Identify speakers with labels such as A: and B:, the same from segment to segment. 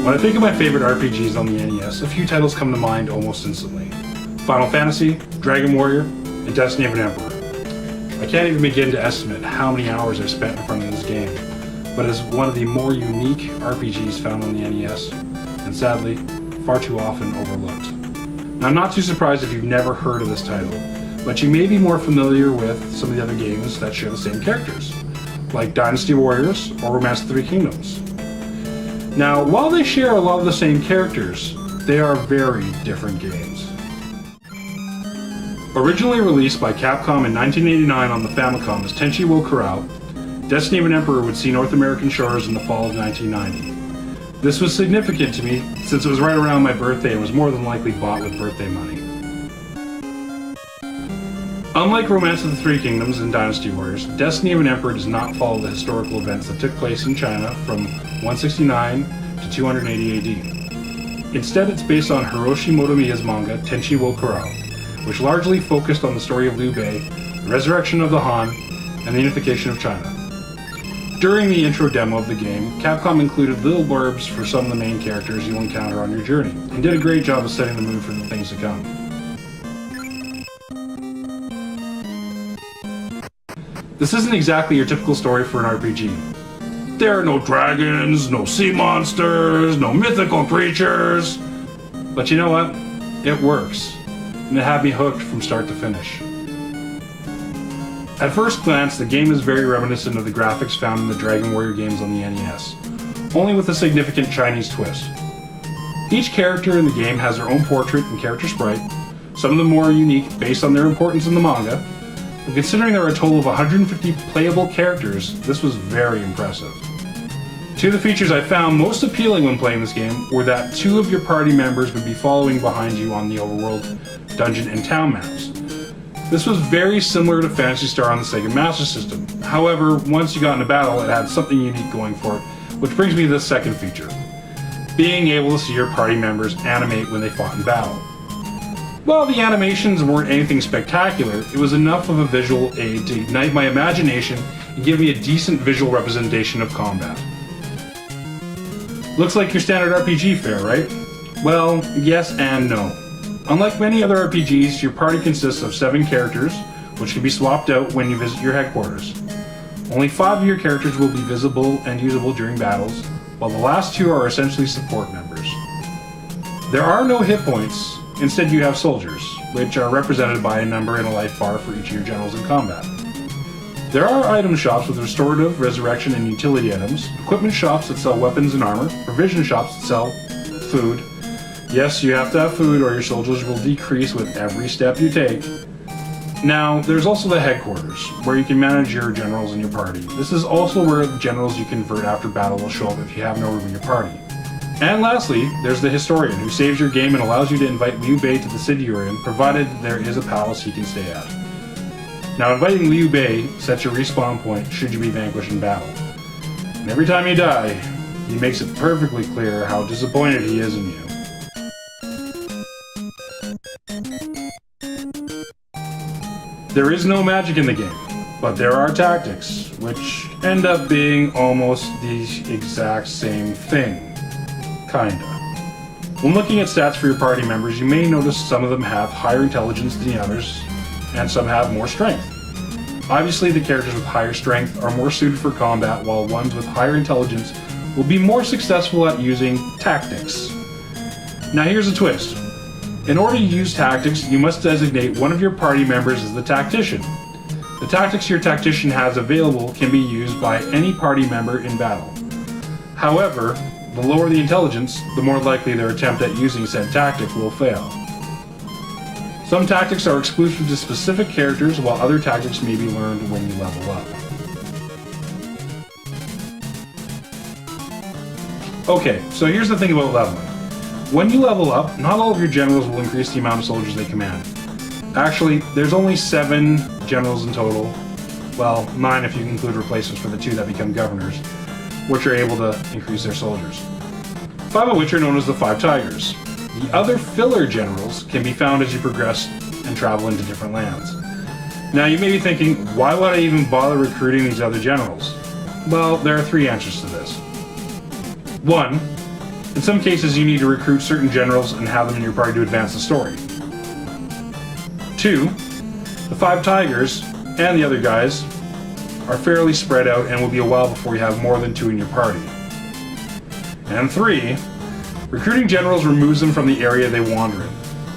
A: When I think of my favorite RPGs on the NES, a few titles come to mind almost instantly. Final Fantasy, Dragon Warrior, and Destiny of an Emperor. I can't even begin to estimate how many hours I've spent in front of this game, but it is one of the more unique RPGs found on the NES, and sadly, far too often overlooked. Now, I'm not too surprised if you've never heard of this title, but you may be more familiar with some of the other games that share the same characters, like Dynasty Warriors or Romance of the Three Kingdoms. Now, while they share a lot of the same characters, they are very different games. Originally released by Capcom in 1989 on the Famicom as Tenchi wo Kurao, Destiny of an Emperor would see North American shores in the fall of 1990. This was significant to me since it was right around my birthday and was more than likely bought with birthday money. Unlike Romance of the Three Kingdoms and Dynasty Warriors, Destiny of an Emperor does not follow the historical events that took place in China from 169 to 280 AD. Instead, it's based on Hiroshi Motomiya's manga Tenchi wo Kurao, which largely focused on the story of Liu Bei, the resurrection of the Han, and the unification of China. During the intro demo of the game, Capcom included little blurbs for some of the main characters you'll encounter on your journey, and did a great job of setting the mood for the things to come. This isn't exactly your typical story for an RPG. There are no dragons, no sea monsters, no mythical creatures. But you know what? It works. And it had me hooked from start to finish. At first glance, the game is very reminiscent of the graphics found in the Dragon Warrior games on the NES, only with a significant Chinese twist. Each character in the game has their own portrait and character sprite, some of them more unique based on their importance in the manga, and considering there are a total of 150 playable characters, this was very impressive. Two of the features I found most appealing when playing this game were that two of your party members would be following behind you on the overworld dungeon and town maps. This was very similar to Phantasy Star on the Sega Master System. However, once you got into battle, it had something unique going for it, which brings me to the second feature. Being able to see your party members animate when they fought in battle. While the animations weren't anything spectacular, it was enough of a visual aid to ignite my imagination and give me a decent visual representation of combat. Looks like your standard RPG fare, right? Well, yes and no. Unlike many other RPGs, your party consists of 7 characters, which can be swapped out when you visit your headquarters. Only 5 of your characters will be visible and usable during battles, while the last 2 are essentially support members. There are no hit points. Instead, you have soldiers, which are represented by a number and a life bar for each of your generals in combat. There are item shops with restorative, resurrection, and utility items, equipment shops that sell weapons and armor, provision shops that sell food. Yes, you have to have food or your soldiers will decrease with every step you take. Now, there's also the headquarters, where you can manage your generals in your party. This is also where the generals you convert after battle will show up if you have no room in your party. And lastly, there's the historian, who saves your game and allows you to invite Liu Bei to the city you're in, provided there is a palace he can stay at. Now, inviting Liu Bei sets your respawn point should you be vanquished in battle. And every time you die, he makes it perfectly clear how disappointed he is in you. There is no magic in the game, but there are tactics, which end up being almost the exact same thing. Kinda. When looking at stats for your party members, you may notice some of them have higher intelligence than the others, and some have more strength. Obviously, the characters with higher strength are more suited for combat, while ones with higher intelligence will be more successful at using tactics. Now here's a twist. In order to use tactics, you must designate one of your party members as the tactician. The tactics your tactician has available can be used by any party member in battle. However, the lower the intelligence, the more likely their attempt at using said tactic will fail. Some tactics are exclusive to specific characters, while other tactics may be learned when you level up. Okay, so here's the thing about leveling. When you level up, not all of your generals will increase the amount of soldiers they command. Actually, there's only 7 generals in total. Well, 9 if you include replacements for the 2 that become governors, which are able to increase their soldiers. 5 of which are known as the 5 Tigers. The other filler generals can be found as you progress and travel into different lands. Now you may be thinking, why would I even bother recruiting these other generals? Well, there are 3 answers to this. 1. In some cases you need to recruit certain generals and have them in your party to advance the story. 2. The 5 Tigers and the other guys are fairly spread out and will be a while before you have more than 2 in your party. And 3. Recruiting generals removes them from the area they wander in.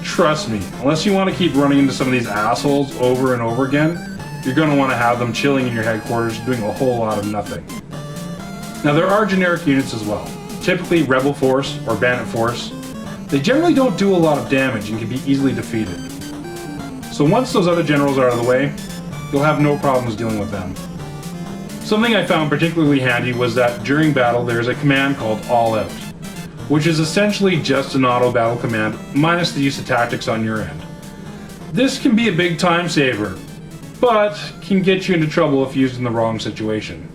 A: Trust me, unless you want to keep running into some of these assholes over and over again, you're going to want to have them chilling in your headquarters doing a whole lot of nothing. Now there are generic units as well, typically Rebel Force or Bandit Force. They generally don't do a lot of damage and can be easily defeated. So once those other generals are out of the way, you'll have no problems dealing with them. Something I found particularly handy was that during battle there's a command called All Out, which is essentially just an auto battle command minus the use of tactics on your end. This can be a big time saver, but can get you into trouble if used in the wrong situation.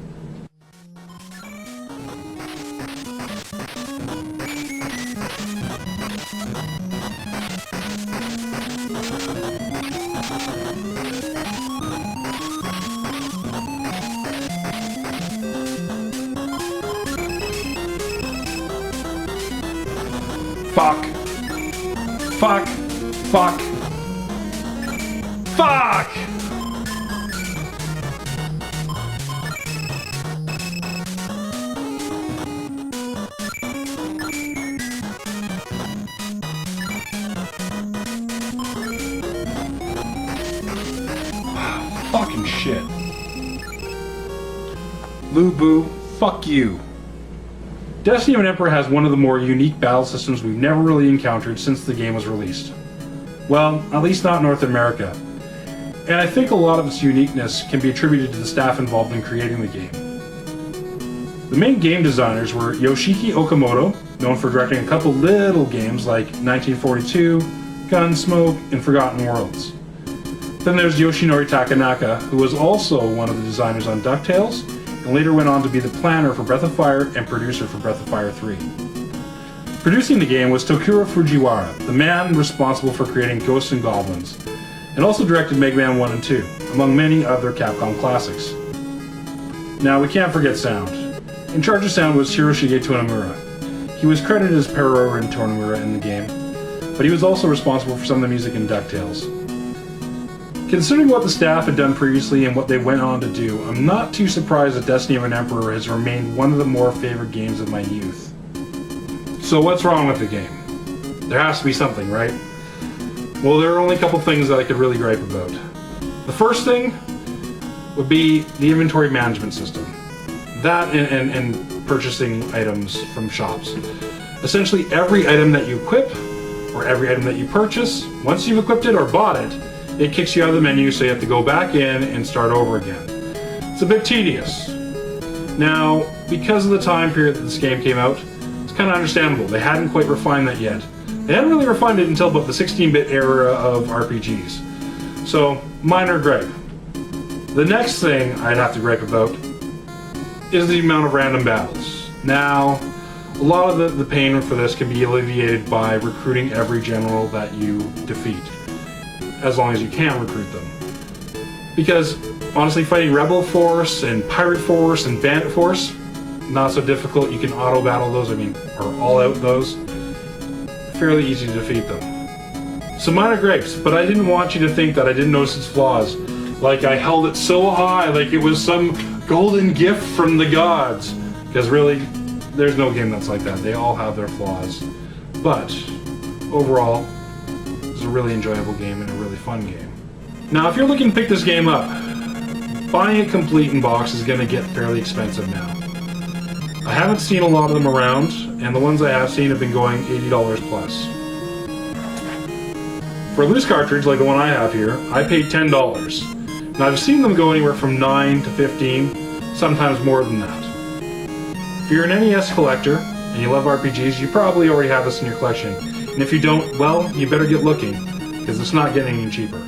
A: Fuck. Fuck. Fuck. Fuck! Fucking shit. Liu Bei, fuck you. Destiny of an Emperor has one of the more unique battle systems we've never really encountered since the game was released. Well, at least not North America. And I think a lot of its uniqueness can be attributed to the staff involved in creating the game. The main game designers were Yoshiki Okamoto, known for directing a couple little games like 1942, Gunsmoke, and Forgotten Worlds. Then there's Yoshinori Takanaka, who was also one of the designers on DuckTales, and later went on to be the planner for Breath of Fire and producer for Breath of Fire 3. Producing the game was Tokuro Fujiwara, the man responsible for creating Ghosts and Goblins, and also directed Mega Man 1 and 2, among many other Capcom classics. Now, we can't forget sound. In charge of sound was Hiroshige Tonomura. He was credited as Perro and Tonomura in the game, but he was also responsible for some of the music in DuckTales. Considering what the staff had done previously and what they went on to do, I'm not too surprised that Destiny of an Emperor has remained one of the more favorite games of my youth. So what's wrong with the game? There has to be something, right? Well, there are only a couple things that I could really gripe about. The first thing would be the inventory management system. That and purchasing items from shops. Essentially every item that you equip, or every item that you purchase, once you've equipped it or bought it, it kicks you out of the menu, so you have to go back in and start over again. It's a bit tedious. Now, because of the time period that this game came out, it's kind of understandable. They hadn't quite refined that yet. They hadn't really refined it until about the 16-bit era of RPGs. So, minor gripe. The next thing I'd have to gripe about is the amount of random battles. Now, a lot of the pain for this can be alleviated by recruiting every general that you defeat, as long as you can recruit them. Because, honestly, fighting Rebel Force and Pirate Force and Bandit Force, not so difficult. You can auto-battle those, or all-out those. Fairly easy to defeat them. So minor gripes, but I didn't want you to think that I didn't notice its flaws. Like I held it so high, like it was some golden gift from the gods. Because really, there's no game that's like that. They all have their flaws. But, overall, it's a really enjoyable game and a really fun game. Now, if you're looking to pick this game up, buying it complete in box is going to get fairly expensive now. I haven't seen a lot of them around, and the ones I have seen have been going $80 plus. For a loose cartridge like the one I have here, I paid $10. Now I've seen them go anywhere from $9 to $15, sometimes more than that. If you're an NES collector and you love RPGs, you probably already have this in your collection. And if you don't, well, you better get looking, because it's not getting any cheaper.